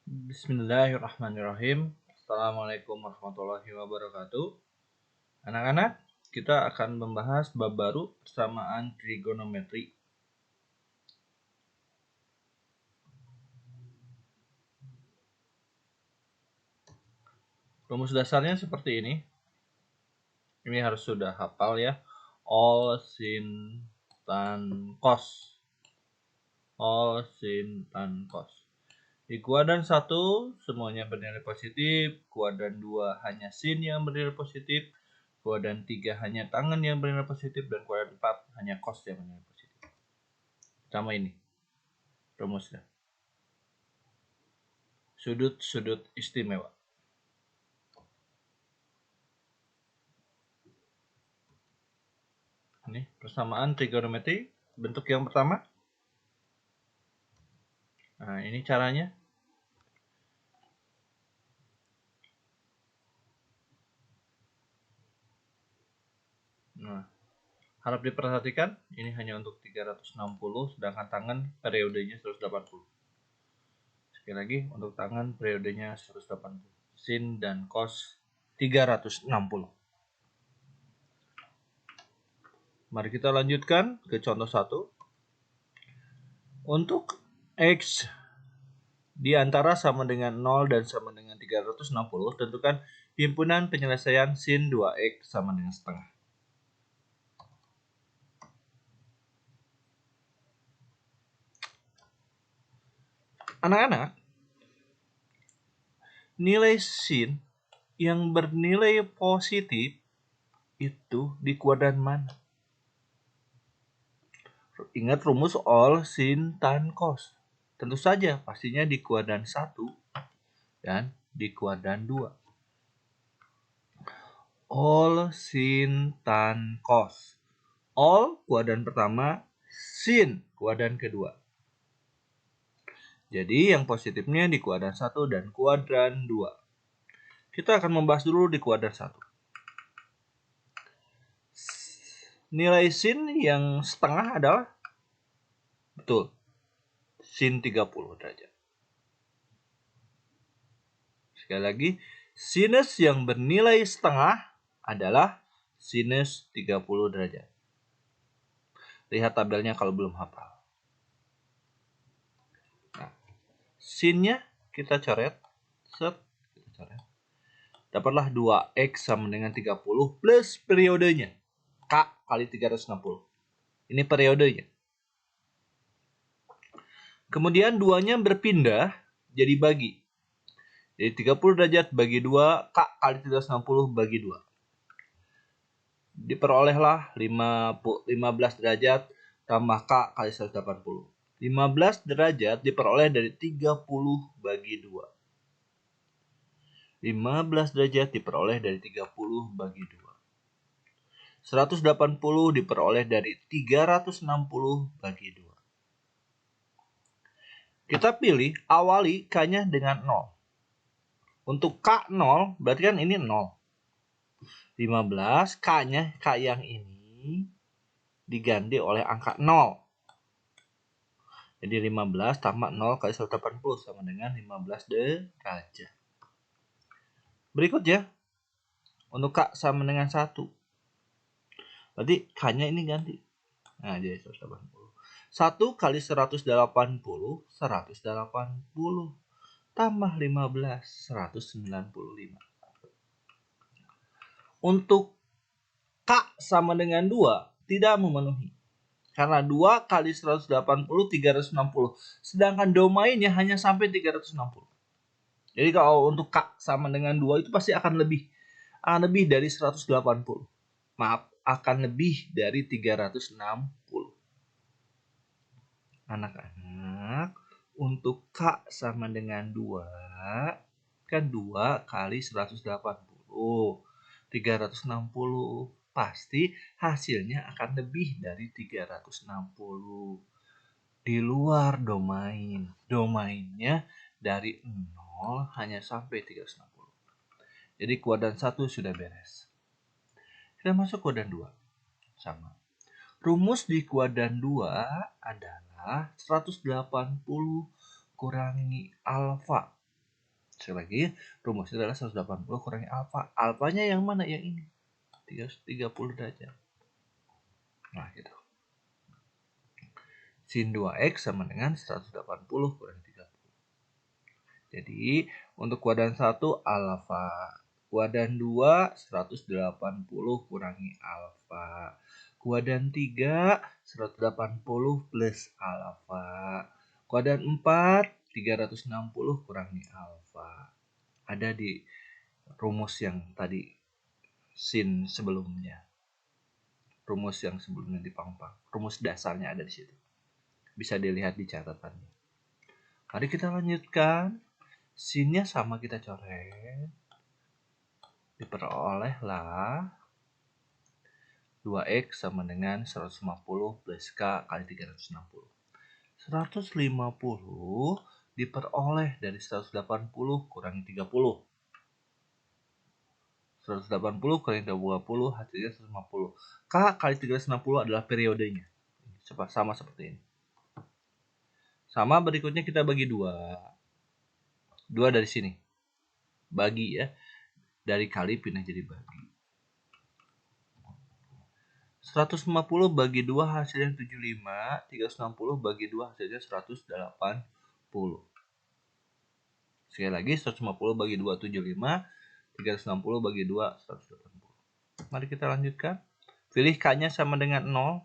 Bismillahirrahmanirrahim. Assalamualaikum warahmatullahi wabarakatuh. Anak-anak, kita akan membahas bab baru persamaan trigonometri. Rumus dasarnya seperti ini. Ini harus sudah hafal ya. All sin tan cos. All sin tan cos. Di kuadran 1 semuanya bernilai positif, kuadran 2 hanya sin yang bernilai positif, kuadran 3 hanya tangen yang bernilai positif, dan kuadran 4 hanya cos yang bernilai positif. Sama ini rumusnya. Sudut-sudut istimewa. Ini persamaan trigonometri bentuk yang pertama. Nah, ini caranya. Nah, harap diperhatikan, ini hanya untuk 360, sedangkan tangan periodenya 180. Sekali lagi, untuk tangan periodenya 180. Sin dan cos 360. Mari kita lanjutkan ke contoh 1. Untuk X di antara sama dengan 0 dan sama dengan 360, tentukan himpunan penyelesaian sin 2X sama dengan setengah. Anak-anak, nilai sin yang bernilai positif itu di kuadran mana? Ingat rumus all sin tan cos. Tentu saja pastinya di kuadran 1 dan di kuadran 2. All sin tan cos. All kuadran pertama, sin kuadran kedua. Jadi yang positifnya di kuadran 1 dan kuadran 2. Kita akan membahas dulu di kuadran 1. Nilai sin yang setengah adalah betul, sin 30 derajat. Sekali lagi, sinus yang bernilai setengah adalah sinus 30 derajat. Lihat tabelnya kalau belum hafal. Nah, sinnya kita coret. Set, kita coret. Dapatlah 2X sama dengan 30 plus periodenya. K kali 360. Ini periodenya. Kemudian 2-nya berpindah jadi bagi. Jadi 30 derajat bagi 2, K kali 360 bagi 2. Diperolehlah 15 derajat tambah K kali 180. 15 derajat diperoleh dari 30 bagi 2. 15 derajat diperoleh dari 30 bagi 2. 180 diperoleh dari 360 bagi 2. Kita pilih awali K-nya dengan 0. Untuk K 0, berarti kan ini 0. 15, K-nya, K yang ini diganti oleh angka 0. Jadi 15 tambah 0 kali 180 sama dengan 15 derajat. Berikutnya, untuk K sama dengan 1. Berarti K-nya ini ganti. Nah, jadi 180. 1 kali 180, 180. Tambah 15, 195. Untuk K sama dengan 2 tidak memenuhi. Karena 2 kali 180, 360. Sedangkan domainnya hanya sampai 360. Jadi kalau untuk K sama dengan 2 itu pasti akan lebih. Akan lebih dari 180. Maaf, akan lebih dari 360. Anak-anak, untuk K sama dengan 2, kan 2 kali 180. 360. Pasti hasilnya akan lebih dari 360. Di luar domain. Domainnya dari 0 hanya sampai 360. Jadi kuadran 1 sudah beres. Kita masuk kuadran 2. Sama. Rumus di kuadran 2 adalah 180 kurangi alfa. Sekali lagi, rumusnya adalah 180 kurangi alfa. Alfanya yang mana? Yang ini. 30 derajat. Nah, gitu. Sin 2x sama dengan 180 kurangi 30. Jadi, untuk kuadran 1 alfa. Kuadran 2 180 kurangi alfa. Kuadran 3 180 plus alfa. Kuadran 4 360 kurangi alfa. Ada di rumus yang tadi sin sebelumnya. Rumus yang sebelumnya di Pangpang. Rumus dasarnya ada di situ. Bisa dilihat di catatannya. Mari kita lanjutkan. Sinnya sama kita coret. Diperolehlah 2x sama dengan 150 plus k kali 360. 150 diperoleh dari 180 kurangi 30. 180 kurangi 20 hasilnya 150. K kali 360 adalah periodenya. Sama seperti ini. Sama berikutnya kita bagi 2. 2 dari sini. Bagi ya. Dari kali pindah jadi bagi. 150 bagi 2 hasilnya 75. 360 bagi 2 hasilnya 180. Sekali lagi 150 bagi 2 75. 360 bagi 2 180. Mari kita lanjutkan. Pilih K-nya sama dengan 0.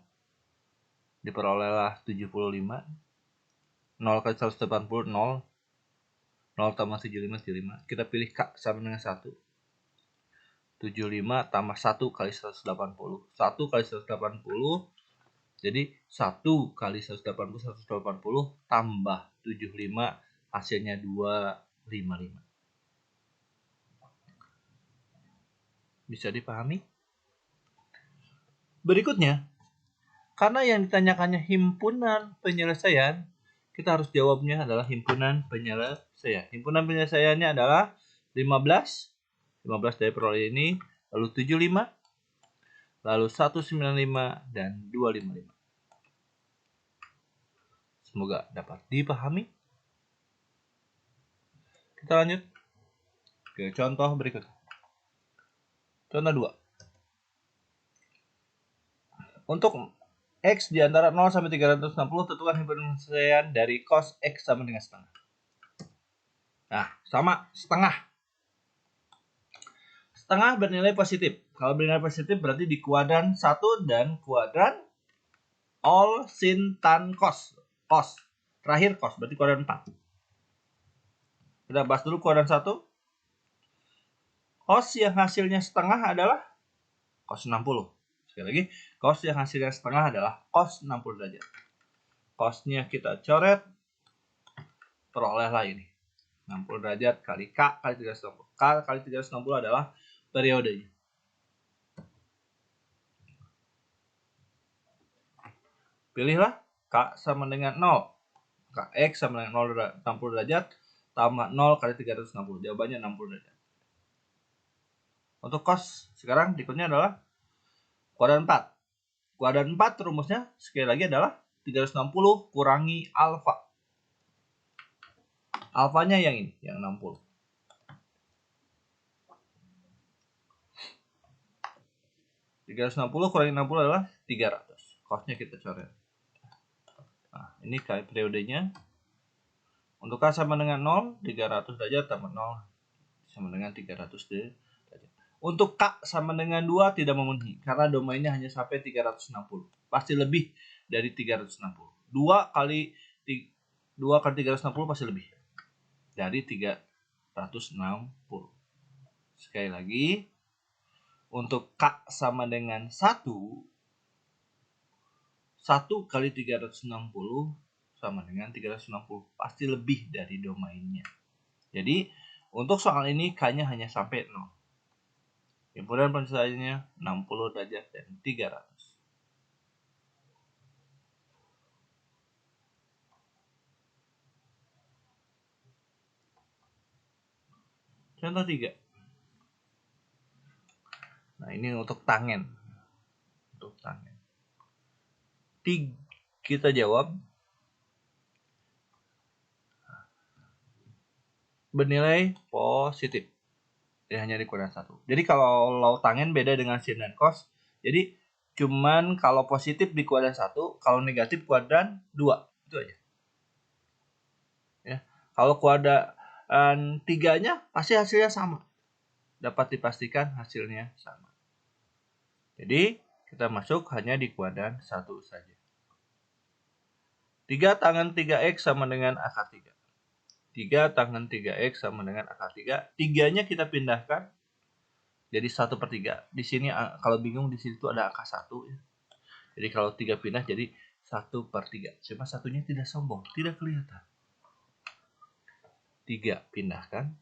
Diperolehlah 75. 0 kali 180 0. 0 tambah 75 75. Kita pilih K sama dengan 1. 75 tambah 1 kali 180. 1 kali 180. Jadi 1 kali 180 180 tambah 75 hasilnya 255. Bisa dipahami? Berikutnya, karena yang ditanyakannya himpunan penyelesaian, kita harus jawabnya adalah himpunan penyelesaian. Himpunan penyelesaiannya adalah 15. 15 dari peroleh ini, lalu 75, lalu 195, dan 255. Semoga dapat dipahami. Kita lanjut ke contoh berikutnya. Contoh 2. Untuk X di antara 0 sampai 360, tentukan himpunan penyelesaian dari cos X sama dengan setengah. Nah, sama setengah. Setengah bernilai positif. Kalau bernilai positif berarti di kuadran 1 dan kuadran all sin tan cos. Cos. Terakhir cos, berarti kuadran 4. Kita bahas dulu kuadran 1. Cos yang hasilnya setengah adalah cos 60. Sekali lagi, cos yang hasilnya setengah adalah cos 60 derajat. Cosnya kita coret, perolehlah ini. 60 derajat kali K kali 360. K kali 360 adalah periodenya. Pilihlah K sama dengan 0. X sama dengan 0 60 derajat tambah 0 kali 360. Jawabannya 60 derajat. Untuk cos sekarang berikutnya adalah kuadran 4. Kuadran 4 rumusnya sekali lagi adalah 360 kurangi alfa. Alfanya yang ini, yang 60. 360 kurangi 60 adalah 300. Cosnya kita coret. Nah, ini kali periodenya. Untuk K sama dengan 0, 300 derajat tambah 0 sama dengan 300 derajat. Untuk K sama dengan 2 tidak memenuhi karena domainnya hanya sampai 360. Pasti lebih dari 360. 2 kali 360 pasti lebih dari 360. Sekali lagi, untuk K sama dengan 1 kali 360 sama dengan 360. Pasti lebih dari domainnya. Jadi, untuk soal ini K-nya hanya sampai 0. Himpunan penyelesaiannya 60 derajat dan 300. Contoh 3. Nah, ini untuk tangen. Untuk tangen. Kita jawab. bernilai positif. Jadi hanya di kuadran 1. Jadi kalau tangen beda dengan sin dan cos. Jadi cuman kalau positif di kuadran 1, kalau negatif kuadran 2. Itu aja. Ya. Kalau kuadran 3-nya pasti hasilnya sama. Dapat dipastikan hasilnya sama. Jadi kita masuk hanya di kuadran 1 saja. 3 tangen 3x sama dengan akar 3. 3 tangen 3x sama dengan akar 3. 3-nya kita pindahkan jadi 1/3. Di sini kalau bingung di situ ada akar 1 ya. Jadi kalau 3 pindah jadi 1/3. Cuma satunya tidak sombong, tidak kelihatan. 3 pindahkan.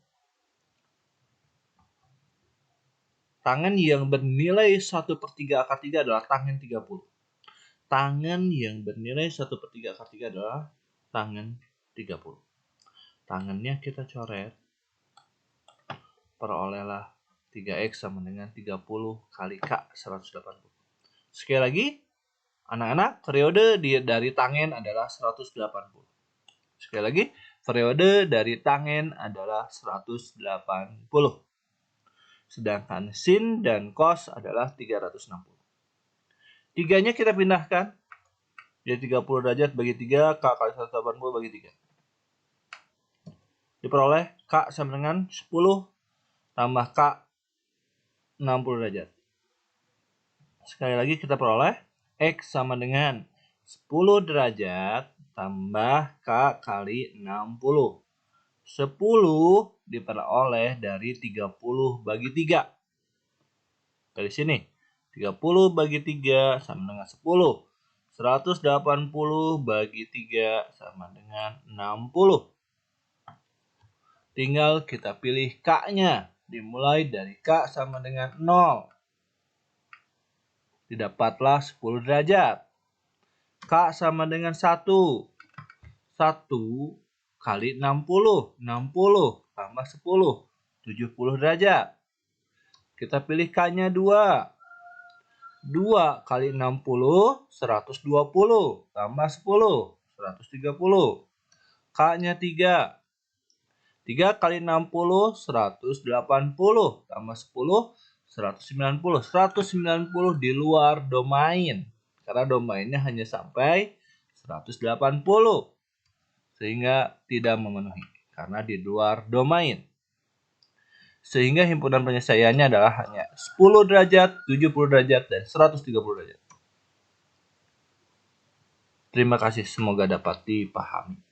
Tangen yang bernilai 1/3 akar 3 adalah tangen 30. Tangen yang bernilai 1/3 akar 3 adalah tangen 30. Tangannya kita coret. Perolehlah 3x sama dengan 30 kali K 180. Sekali lagi, anak-anak, periode dari tangen adalah 180. Sekali lagi, periode dari tangen adalah 180. Sedangkan sin dan cos adalah 360. 3-nya kita pindahkan. Jadi 30 derajat bagi 3, K kali 180 bagi 3. Diperoleh K sama dengan 10 tambah K 60 derajat. Sekali lagi kita peroleh X sama dengan 10 derajat tambah K kali 60. 10 diperoleh dari 30 bagi 3. Dari sini 30 bagi 3 sama dengan 10. 180 bagi 3 sama dengan 60. Tinggal kita pilih K-nya. Dimulai dari K sama dengan 0. Didapatlah 10 derajat. K sama dengan 1. 1 kali 60. 60 tambah 10. 70 derajat. Kita pilih K-nya 2. 2 kali 60. 120 tambah 10. 130. K-nya 3. 3 kali 60, 180. Tambah 10, 190. 190 di luar domain. Karena domainnya hanya sampai 180. Sehingga tidak memenuhi. Karena di luar domain. Sehingga himpunan penyelesaiannya adalah hanya 10 derajat, 70 derajat, dan 130 derajat. Terima kasih, semoga dapat dipahami.